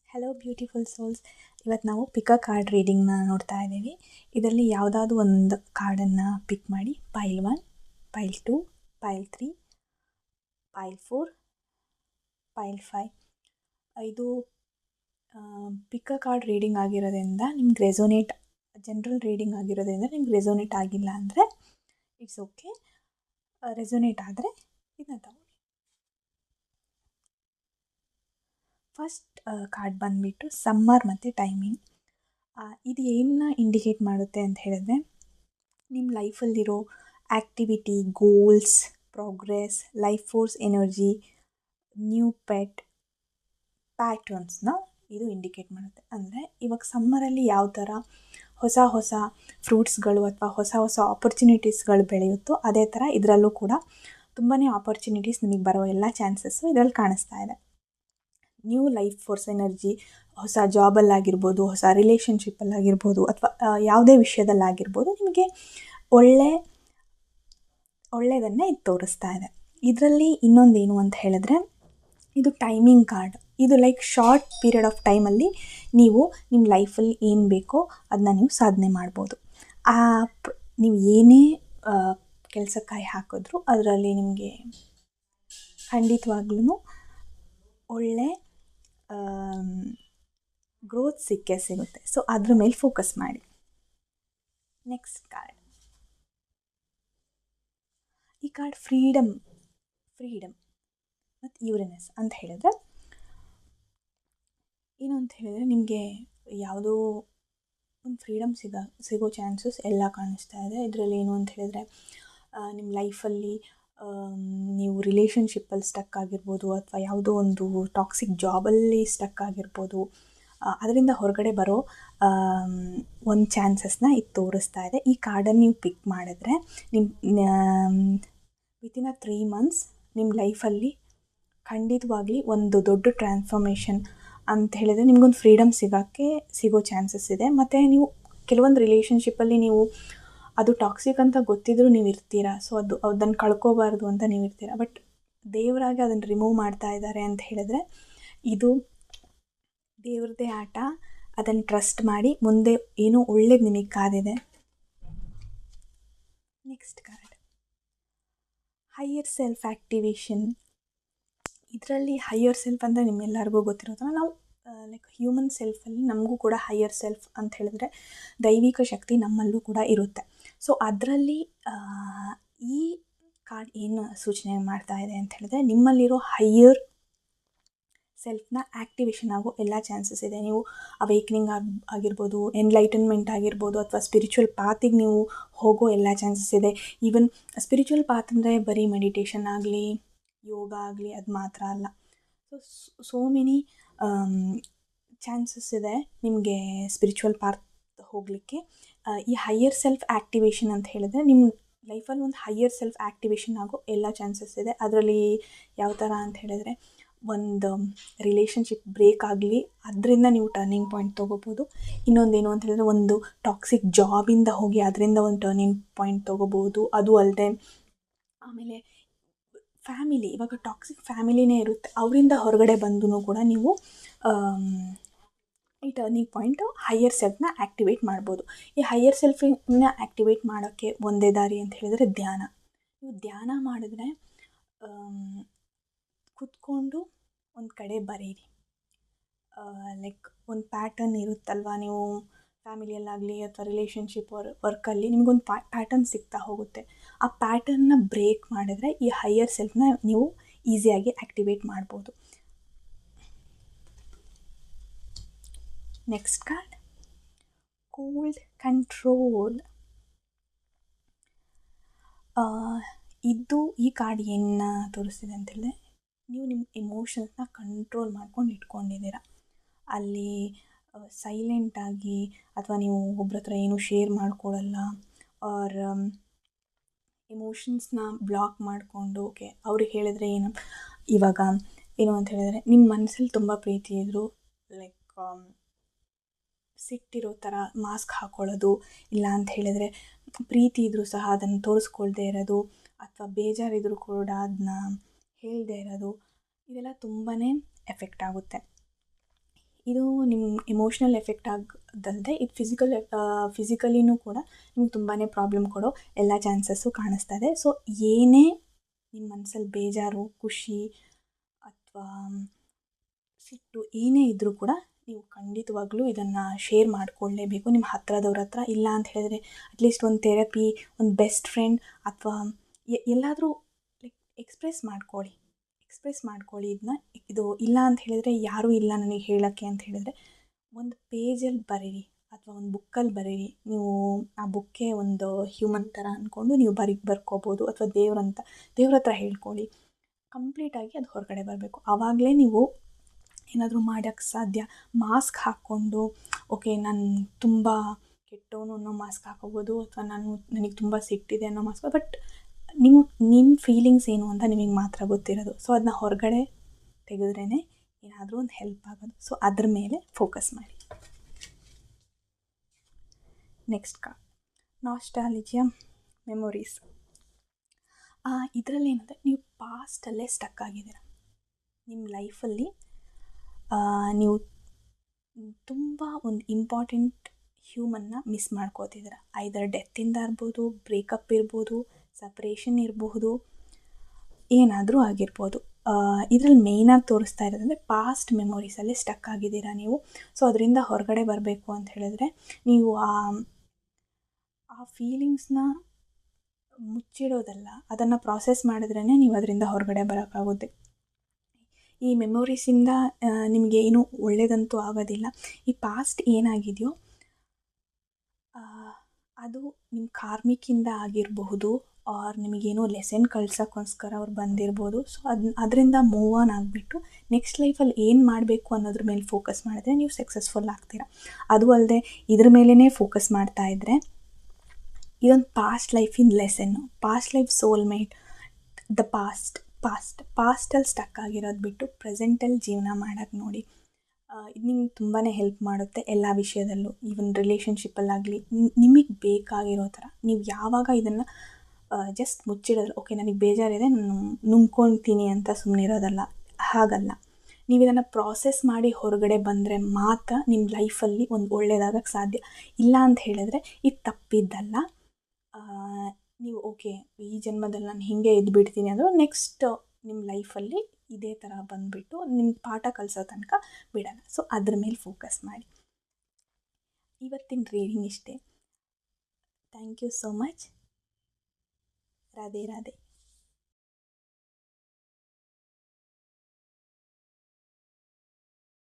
Hello beautiful souls. ಇವತ್ತು ನಾವು ಪಿಕ್ ಅ card ರೀಡಿಂಗ್ನ ನೋಡ್ತಾ ಇದ್ದೀವಿ. ಇದರಲ್ಲಿ ಯಾವುದಾದ್ರು ಒಂದು ಕಾರ್ಡನ್ನು ಪಿಕ್ ಮಾಡಿ ಪೈಲ್ 1, ಪೈಲ್ 2, ಪೈಲ್ 3, ಪೈಲ್ 4, ಪೈಲ್ 5. ಇದು ಪಿಕ್ ಅ ಕಾರ್ಡ್ ರೀಡಿಂಗ್ ಆಗಿರೋದ್ರಿಂದ ನಿಮ್ಗೆ ರೆಸೋನೇಟ್, ಜನರಲ್ ರೀಡಿಂಗ್ ಆಗಿರೋದ್ರಿಂದ ನಿಮ್ಗೆ ರೆಸೋನೇಟ್ ಆಗಿಲ್ಲ ಅಂದರೆ ಇಟ್ಸ್ ಓಕೆ. ರೆಸೋನೇಟ್ ಆದರೆ ಇದನ್ನ ತಗೊಳ್ಳಿ. ಫಸ್ಟ್ ಕಾರ್ಡ್ ಬಂದುಬಿಟ್ಟು ಸಮ್ಮರ್ ಮತ್ತು ಟೈಮಿಂಗ್. ಇದು ಏನನ್ನ ಇಂಡಿಕೇಟ್ ಮಾಡುತ್ತೆ ಅಂತ ಹೇಳಿದ್ರೆ, ನಿಮ್ಮ ಲೈಫಲ್ಲಿರೋ activity, goals, progress, life force energy, new pet, ಪ್ಯಾಟ್ರನ್ಸ್ನ ಇದು ಇಂಡಿಕೇಟ್ ಮಾಡುತ್ತೆ. ಅಂದರೆ ಇವಾಗ ಸಮ್ಮರಲ್ಲಿ ಯಾವ ಥರ ಹೊಸ ಹೊಸ ಫ್ರೂಟ್ಸ್ಗಳು ಅಥವಾ ಹೊಸ ಹೊಸ ಆಪರ್ಚುನಿಟೀಸ್ಗಳು ಬೆಳೆಯುತ್ತೋ ಅದೇ ಥರ ಇದರಲ್ಲೂ ಕೂಡ ತುಂಬಾ ಆಪರ್ಚುನಿಟೀಸ್ ನಿಮಗೆ ಬರೋ ಎಲ್ಲ ಚಾನ್ಸಸ್ಸು ಇದರಲ್ಲಿ ಕಾಣಿಸ್ತಾ ಇದೆ. ನ್ಯೂ ಲೈಫ್ ಫೋರ್ಸ್ ಎನರ್ಜಿ, ಹೊಸ ಜಾಬಲ್ಲಾಗಿರ್ಬೋದು, ಹೊಸ ರಿಲೇಷನ್ಶಿಪ್ಪಲ್ಲಾಗಿರ್ಬೋದು, ಅಥವಾ ಯಾವುದೇ ವಿಷಯದಲ್ಲಾಗಿರ್ಬೋದು ನಿಮಗೆ ಒಳ್ಳೆಯದನ್ನೇ ಇದು ತೋರಿಸ್ತಾ ಇದೆ. ಇದರಲ್ಲಿ ಇನ್ನೊಂದೇನು ಅಂತ ಹೇಳಿದ್ರೆ, ಇದು ಟೈಮಿಂಗ್ ಕಾರ್ಡ್. ಇದು ಲೈಕ್ ಶಾರ್ಟ್ ಪೀರಿಯಡ್ ಆಫ್ ಟೈಮಲ್ಲಿ ನೀವು ನಿಮ್ಮ ಲೈಫಲ್ಲಿ ಏನು ಬೇಕೋ ಅದನ್ನ ನೀವು ಸಾಧನೆ ಮಾಡ್ಬೋದು. ನೀವು ಏನೇ ಕೆಲಸಕ್ಕೆ ಹಾಕಿದ್ರೂ ಅದರಲ್ಲಿ ನಿಮಗೆ ಖಂಡಿತವಾಗ್ಲೂ ಒಳ್ಳೆ ಗ್ರೋತ್ ಸಿಗುತ್ತೆ. ಸೊ ಅದ್ರ ಮೇಲೆ ಫೋಕಸ್ ಮಾಡಿ. ನೆಕ್ಸ್ಟ್ ಕಾರ್ಡ್, ಈ ಕಾರ್ಡ್ ಫ್ರೀಡಮ್ ಮತ್ತು ಯುರೇನಸ್ ಅಂತ ಹೇಳಿದ್ರೆ ಏನು ಅಂತ ಹೇಳಿದ್ರೆ, ನಿಮಗೆ ಯಾವುದೋ ಒಂದು ಫ್ರೀಡಮ್ ಸಿಗೋ ಚಾನ್ಸಸ್ ಎಲ್ಲ ಕಾಣಿಸ್ತಾ ಇದೆ. ಇದರಲ್ಲಿ ಏನು ಅಂತ ಹೇಳಿದ್ರೆ, ನಿಮ್ಮ ಲೈಫಲ್ಲಿ ನೀವು ರಿಲೇಷನ್ಶಿಪ್ಪಲ್ಲಿ ಸ್ಟಕ್ ಆಗಿರ್ಬೋದು, ಅಥವಾ ಯಾವುದೋ ಒಂದು ಟಾಕ್ಸಿಕ್ ಜಾಬಲ್ಲಿ ಸ್ಟಕ್ ಆಗಿರ್ಬೋದು, ಅದರಿಂದ ಹೊರಗಡೆ ಬರೋ ಒಂದು ಚಾನ್ಸಸ್ನ ಇದು ತೋರಿಸ್ತಾ ಇದೆ. ಈ ಕಾರ್ಡನ್ನು ನೀವು ಪಿಕ್ ಮಾಡಿದ್ರೆ ವಿತಿನ್ 3 months ನಿಮ್ಮ ಲೈಫಲ್ಲಿ ಖಂಡಿತವಾಗ್ಲಿ ಒಂದು ದೊಡ್ಡ ಟ್ರಾನ್ಸ್ಫಾರ್ಮೇಷನ್ ಅಂತ ಹೇಳಿದರೆ ನಿಮಗೊಂದು ಫ್ರೀಡಮ್ ಸಿಗೋ ಚಾನ್ಸಸ್ ಇದೆ. ಮತ್ತು ನೀವು ಕೆಲವೊಂದು ರಿಲೇಷನ್ಶಿಪ್ಪಲ್ಲಿ ನೀವು ಅದು ಟಾಕ್ಸಿಕ್ ಅಂತ ಗೊತ್ತಿದ್ರೂ ನೀವು ಇರ್ತೀರ. ಸೊ ಅದನ್ನು ಕಳ್ಕೋಬಾರ್ದು ಅಂತ ನೀವು ಇರ್ತೀರ. ಬಟ್ ದೇವರಾಗಿ ಅದನ್ನು ರಿಮೂವ್ ಮಾಡ್ತಾ ಇದ್ದಾರೆ ಅಂತ ಹೇಳಿದ್ರೆ ಇದು ದೇವ್ರದ್ದೇ ಆಟ. ಅದನ್ನು ಟ್ರಸ್ಟ್ ಮಾಡಿ, ಮುಂದೆ ಏನೋ ಒಳ್ಳೇದು ನಿಮಗೆ ಕಾದಿದೆ. Next card, higher self activation. ಇದರಲ್ಲಿ ಹೈಯರ್ ಸೆಲ್ಫ್ ಅಂದರೆ ನಿಮ್ಮೆಲ್ಲರಿಗೂ ಗೊತ್ತಿರೋದು. ನಾವು ಲೈಕ್ ಹ್ಯೂಮನ್ ಸೆಲ್ಫಲ್ಲಿ ನಮಗೂ ಕೂಡ ಹೈಯರ್ ಸೆಲ್ಫ್ ಅಂತ ಹೇಳಿದ್ರೆ ದೈವಿಕ ಶಕ್ತಿ ನಮ್ಮಲ್ಲೂ ಕೂಡ ಇರುತ್ತೆ. ಸೊ ಅದರಲ್ಲಿ ಈ ಕಾರ್ಡ್ ಏನು ಸೂಚನೆ ಮಾಡ್ತಾ ಇದೆ ಅಂತ ಹೇಳಿದ್ರೆ, ನಿಮ್ಮಲ್ಲಿರೋ ಹೈಯರ್ ಸೆಲ್ಫ್ನ ಆ್ಯಕ್ಟಿವೇಶನ್ ಆಗೋ ಎಲ್ಲ ಚಾನ್ಸಸ್ ಇದೆ. ನೀವು ಅವೇಕ್ನಿಂಗ್ ಆಗಿರ್ಬೋದು, ಎನ್ಲೈಟನ್ಮೆಂಟ್ ಆಗಿರ್ಬೋದು, ಅಥವಾ ಸ್ಪಿರಿಚುವಲ್ ಪಾತಿಗೆ ನೀವು ಹೋಗೋ ಎಲ್ಲ ಚಾನ್ಸಸ್ ಇದೆ. ಈವನ್ ಸ್ಪಿರಿಚುವಲ್ ಪಾತ್ ಅಂದರೆ ಬರೀ ಮೆಡಿಟೇಷನ್ ಆಗಲಿ, ಯೋಗ ಆಗಲಿ ಅದು ಮಾತ್ರ ಅಲ್ಲ. ಸೋ ಮೆನಿ ಚಾನ್ಸಸ್ ಇದೆ ನಿಮಗೆ ಸ್ಪಿರಿಚುವಲ್ ಪಾತ್ ಹೋಗಲಿಕ್ಕೆ. ಈ ಹೈಯರ್ ಸೆಲ್ಫ್ ಆ್ಯಕ್ಟಿವೇಶನ್ ಅಂತ ಹೇಳಿದ್ರೆ, ನಿಮ್ಮ ಲೈಫಲ್ಲಿ ಒಂದು ಹೈಯರ್ ಸೆಲ್ಫ್ ಆ್ಯಕ್ಟಿವೇಶನ್ ಆಗೋ ಎಲ್ಲ ಚಾನ್ಸಸ್ ಇದೆ. ಅದರಲ್ಲಿ ಯಾವ ಥರ ಅಂತ ಹೇಳಿದ್ರೆ, ಒಂದು ರಿಲೇಷನ್ಶಿಪ್ ಬ್ರೇಕ್ ಆಗಲಿ, ಅದರಿಂದ ನೀವು ಟರ್ನಿಂಗ್ ಪಾಯಿಂಟ್ ತೊಗೋಬೋದು. ಇನ್ನೊಂದೇನು ಅಂತ ಹೇಳಿದ್ರೆ, ಒಂದು ಟಾಕ್ಸಿಕ್ ಜಾಬಿಂದ ಹೋಗಿ ಅದರಿಂದ ಒಂದು ಟರ್ನಿಂಗ್ ಪಾಯಿಂಟ್ ತೊಗೋಬೋದು. ಅದು ಅಲ್ಲದೆ ಆಮೇಲೆ ಫ್ಯಾಮಿಲಿ, ಇವಾಗ ಟಾಕ್ಸಿಕ್ ಫ್ಯಾಮಿಲಿನೇ ಇರುತ್ತೆ, ಅವರಿಂದ ಹೊರಗಡೆ ಬಂದು ಕೂಡ ನೀವು ಈ ಟರ್ನಿಂಗ್ ಪಾಯಿಂಟು ಹೈಯರ್ ಸೆಲ್ಫ್ನ ಆ್ಯಕ್ಟಿವೇಟ್ ಮಾಡ್ಬೋದು. ಈ ಹೈಯರ್ ಸೆಲ್ಫನ್ನ ಆ್ಯಕ್ಟಿವೇಟ್ ಮಾಡೋಕ್ಕೆ ಒಂದೇ ದಾರಿ ಅಂತ ಹೇಳಿದರೆ ಧ್ಯಾನ. ನೀವು ಧ್ಯಾನ ಮಾಡಿದ್ರೆ ಕೂತ್ಕೊಂಡು ಒಂದು ಕಡೆ ಬರೀರಿ. ಲೈಕ್ ಒಂದು ಪ್ಯಾಟರ್ನ್ ಇರುತ್ತಲ್ವ, ನೀವು ಫ್ಯಾಮಿಲಿಯಲ್ಲಾಗಲಿ ಅಥವಾ ರಿಲೇಷನ್ಶಿಪ್ ವರ್ಕಲ್ಲಿ ನಿಮಗೊಂದು ಪ್ಯಾಟರ್ನ್ ಸಿಗ್ತಾ ಹೋಗುತ್ತೆ. ಆ ಪ್ಯಾಟರ್ನ್ನ ಬ್ರೇಕ್ ಮಾಡಿದ್ರೆ ಈ ಹೈಯರ್ ಸೆಲ್ಫ್ನ ನೀವು ಈಸಿಯಾಗಿ ಆ್ಯಕ್ಟಿವೇಟ್ ಮಾಡ್ಬೋದು. Next card, cold control. ಈ ಕಾರ್ಡ್ ಏನನ್ನ ತೋರಿಸ್ತಿದೆ ಅಂತ ಹೇಳಿದ್ರೆ, ನೀವು ನಿಮ್ಮ ಎಮೋಷನ್ಸ್ನ ಕಂಟ್ರೋಲ್ ಮಾಡ್ಕೊಂಡು ಇಟ್ಕೊಂಡಿದ್ದೀರ. ಅಲ್ಲಿ ಸೈಲೆಂಟಾಗಿ, ಅಥವಾ ನೀವು ಒಬ್ಬರ ಹತ್ರ ಏನೂ ಶೇರ್ ಮಾಡ್ಕೊಳ್ಳಲ್ಲ, ಆರ್ ಎಮೋಷನ್ಸ್ನ ಬ್ಲಾಕ್ ಮಾಡಿಕೊಂಡು ಅವ್ರಿಗೆ ಹೇಳಿದ್ರೆ ಇವಾಗ ಏನು ಅಂತ ಹೇಳಿದ್ರೆ, ನಿಮ್ಮ ಮನಸ್ಸಲ್ಲಿ ತುಂಬ ಪ್ರೀತಿ ಇದ್ದರೂ ಲೈಕ್ ಸಿಟ್ಟಿರೋ ಥರ ಮಾಸ್ಕ್ ಹಾಕ್ಕೊಳ್ಳೋದು, ಇಲ್ಲ ಅಂತ ಹೇಳಿದರೆ ಪ್ರೀತಿ ಇದ್ದರೂ ಸಹ ಅದನ್ನು ತೋರಿಸ್ಕೊಳ್ದೇ ಇರೋದು, ಅಥವಾ ಬೇಜಾರಿದ್ರೂ ಕೂಡ ಅದನ್ನ ಹೇಳದೇ ಇರೋದು, ಇದೆಲ್ಲ ತುಂಬಾ ಎಫೆಕ್ಟ್ ಆಗುತ್ತೆ. ಇದು ನಿಮ್ಮ ಎಮೋಷ್ನಲ್ ಎಫೆಕ್ಟ್ ಆಗದಲ್ಲದೆ ಇದು ಫಿಸಿಕಲಿನೂ ಕೂಡ ನಿಮ್ಗೆ ತುಂಬಾ ಪ್ರಾಬ್ಲಮ್ ಕೊಡೋ ಎಲ್ಲ ಚಾನ್ಸಸ್ಸು ಕಾಣಿಸ್ತಾ ಇದೆ. ಸೊ ಏನೇ ನಿಮ್ಮ ಮನಸ್ಸಲ್ಲಿ ಬೇಜಾರು, ಖುಷಿ ಅಥವಾ ಸಿಟ್ಟು ಏನೇ ಇದ್ದರೂ ಕೂಡ ನೀವು ಖಂಡಿತವಾಗ್ಲೂ ಇದನ್ನು ಶೇರ್ ಮಾಡಿಕೊಳ್ಳೇಬೇಕು ನಿಮ್ಮ ಹತ್ರದವ್ರ ಹತ್ರ. ಇಲ್ಲ ಅಂತ ಹೇಳಿದ್ರೆ ಅಟ್ಲೀಸ್ಟ್ ಒಂದು ಥೆರಪಿ, ಒಂದು ಬೆಸ್ಟ್ ಫ್ರೆಂಡ್ ಅಥವಾ ಎಲ್ಲಾದರೂ ಲೈಕ್ ಎಕ್ಸ್ಪ್ರೆಸ್ ಮಾಡ್ಕೊಳ್ಳಿ ಇದನ್ನ. ಇದು ಇಲ್ಲ ಅಂತ ಹೇಳಿದ್ರೆ ಯಾರೂ ಇಲ್ಲ ನನಗೆ ಹೇಳೋಕ್ಕೆ ಅಂತ ಹೇಳಿದ್ರೆ ಒಂದು ಪೇಜಲ್ಲಿ ಬರೀರಿ ಅಥವಾ ಒಂದು ಬುಕ್ಕಲ್ಲಿ ಬರೀರಿ. ನೀವು ಆ ಬುಕ್ಕೇ ಒಂದು ಹ್ಯೂಮನ್ ಥರ ಅಂದ್ಕೊಂಡು ನೀವು ಬರ್ಕೋಬೋದು ಅಥವಾ ದೇವ್ರ ಹತ್ರ ಹೇಳ್ಕೊಳ್ಳಿ. ಕಂಪ್ಲೀಟಾಗಿ ಅದು ಹೊರಗಡೆ ಬರಬೇಕು. ಆವಾಗಲೇ ನೀವು ಏನಾದರೂ ಮಾಡೋಕ್ಕೆ ಸಾಧ್ಯ. ಮಾಸ್ಕ್ ಹಾಕ್ಕೊಂಡು ಓಕೆ ನಾನು ತುಂಬ ಕೆಟ್ಟವನು ಅನ್ನೋ ಮಾಸ್ಕ್ ಹಾಕೋಬೋದು ಅಥವಾ ನನಗೆ ತುಂಬ ಸಿಟ್ಟಿದೆ ಅನ್ನೋ ಮಾಸ್ಕ್. ಬಟ್ ನಿಮ್ಮ ಫೀಲಿಂಗ್ಸ್ ಏನು ಅಂತ ನಿಮಗೆ ಮಾತ್ರ ಗೊತ್ತಿರೋದು. ಸೊ ಅದನ್ನ ಹೊರಗಡೆ ತೆಗೆದ್ರೇ ಏನಾದರೂ ಒಂದು ಹೆಲ್ಪ್ ಆಗೋದು. ಸೊ ಅದ್ರ ಮೇಲೆ ಫೋಕಸ್ ಮಾಡಿ. Next card nostalgia memories. ಇದರಲ್ಲಿ ಏನಂದರೆ ನೀವು ಪಾಸ್ಟಲ್ಲೇ ಸ್ಟಕ್ ಆಗಿದ್ದೀರ. ನಿಮ್ಮ ಲೈಫಲ್ಲಿ ನೀವು ತುಂಬ ಒಂದು ಇಂಪಾರ್ಟೆಂಟ್ ಹ್ಯೂಮನ್ನ ಮಿಸ್ ಮಾಡ್ಕೋತಿದ್ದೀರ. ಐದರ್ ಡೆತ್ತಿಂದ ಇರ್ಬೋದು, ಬ್ರೇಕಪ್ ಇರ್ಬೋದು, ಸಪ್ರೇಷನ್ ಇರಬಹುದು, ಏನಾದರೂ ಆಗಿರ್ಬೋದು. ಇದರಲ್ಲಿ ಮೇಯ್ನಾಗಿ ತೋರಿಸ್ತಾ ಇರೋದಂದರೆ ಪಾಸ್ಟ್ ಮೆಮೊರೀಸಲ್ಲೇ ಸ್ಟಕ್ ಆಗಿದ್ದೀರಾ ನೀವು. ಸೊ ಅದರಿಂದ ಹೊರಗಡೆ ಬರಬೇಕು ಅಂತ ಹೇಳಿದ್ರೆ ನೀವು ಆ ಫೀಲಿಂಗ್ಸ್ನ ಮುಚ್ಚಿಡೋದಲ್ಲ, ಅದನ್ನು ಪ್ರಾಸೆಸ್ ಮಾಡಿದ್ರೇ ನೀವು ಅದರಿಂದ ಹೊರಗಡೆ ಬರೋಕ್ಕಾಗುತ್ತೆ. ಈ ಮೆಮೊರೀಸಿಂದ ನಿಮಗೆ ಏನೂ ಒಳ್ಳೆಯದಂತೂ ಆಗೋದಿಲ್ಲ. ಈ ಪಾಸ್ಟ್ ಏನಾಗಿದೆಯೋ ಅದು ನಿಮ್ಮ ಕಾರ್ಮಿಕಿಂದ ಆಗಿರಬಹುದು, ಆರ್ ನಿಮಗೇನೋ ಲೆಸನ್ ಕಳ್ಸೋಕ್ಕೋಸ್ಕರ ಅವ್ರು ಬಂದಿರ್ಬೋದು. ಸೊ ಅದರಿಂದ ಮೂವ್ ಆನ್ ಆಗಿಬಿಟ್ಟು ನೆಕ್ಸ್ಟ್ ಲೈಫಲ್ಲಿ ಏನು ಮಾಡಬೇಕು ಅನ್ನೋದ್ರ ಮೇಲೆ ಫೋಕಸ್ ಮಾಡಿದ್ರೆ ನೀವು ಸಕ್ಸಸ್ಫುಲ್ ಆಗ್ತೀರ. ಅದು ಅಲ್ಲದೆ ಇದ್ರ ಮೇಲೇ ಫೋಕಸ್ ಮಾಡ್ತಾಯಿದ್ರೆ ಇದೊಂದು ಪಾಸ್ಟ್ ಲೈಫಿನ ಲೆಸನ್ನು, ಪಾಸ್ಟ್ ಲೈಫ್ ಸೋಲ್ಮೇಟ್, ದ ಪಾಸ್ಟಲ್ಲಿ ಸ್ಟಕ್ ಆಗಿರೋದು ಬಿಟ್ಟು ಪ್ರೆಸೆಂಟಲ್ಲಿ ಜೀವನ ಮಾಡೋಕ್ಕೆ ನೋಡಿ. ಇದು ನಿಮ್ಗೆ ತುಂಬಾ ಹೆಲ್ಪ್ ಮಾಡುತ್ತೆ ಎಲ್ಲ ವಿಷಯದಲ್ಲೂ. ಈವನ್ ರಿಲೇಷನ್ಶಿಪ್ಪಲ್ಲಾಗಲಿ ನಿಮಗೆ ಬೇಕಾಗಿರೋ ಥರ ನೀವು ಯಾವಾಗ ಇದನ್ನು ಜಸ್ಟ್ ಮುಚ್ಚಿಡೋದು, ಓಕೆ ನನಗೆ ಬೇಜಾರಿದೆ ನಾನು ನುಂಗ್ಕೊಳ್ತೀನಿ ಅಂತ ಸುಮ್ಮನಿರೋದಲ್ಲ, ಹಾಗಲ್ಲ. ನೀವು ಇದನ್ನು ಪ್ರಾಸೆಸ್ ಮಾಡಿ ಹೊರಗಡೆ ಬಂದರೆ ಮಾತ್ರ ನಿಮ್ಮ ಲೈಫಲ್ಲಿ ಒಂದು ಒಳ್ಳೆಯದಾಗಕ್ಕೆ ಸಾಧ್ಯ. ಇಲ್ಲ ಅಂತ ಹೇಳಿದ್ರೆ ಇದು ತಪ್ಪಿದ್ದಲ್ಲ. ನೀವು ಓಕೆ ಈ ಜನ್ಮದಲ್ಲಿ ನಾನು ಹೀಗೆ ಇದ್ಬಿಡ್ತೀನಿ ಅಂದರೆ ನೆಕ್ಸ್ಟ್ ನಿಮ್ಮ ಲೈಫಲ್ಲಿ ಇದೇ ಥರ ಬಂದುಬಿಟ್ಟು ನಿಮ್ಮ ಪಾಠ ಕಲಿಸೋ ತನಕ ಬಿಡಲ್ಲ. ಸೊ ಅದ್ರ ಮೇಲೆ ಫೋಕಸ್ ಮಾಡಿ. ಇವತ್ತಿನ ರೀಡಿಂಗ್ ಇಷ್ಟೇ. Thank you so much. Radhe Radhe.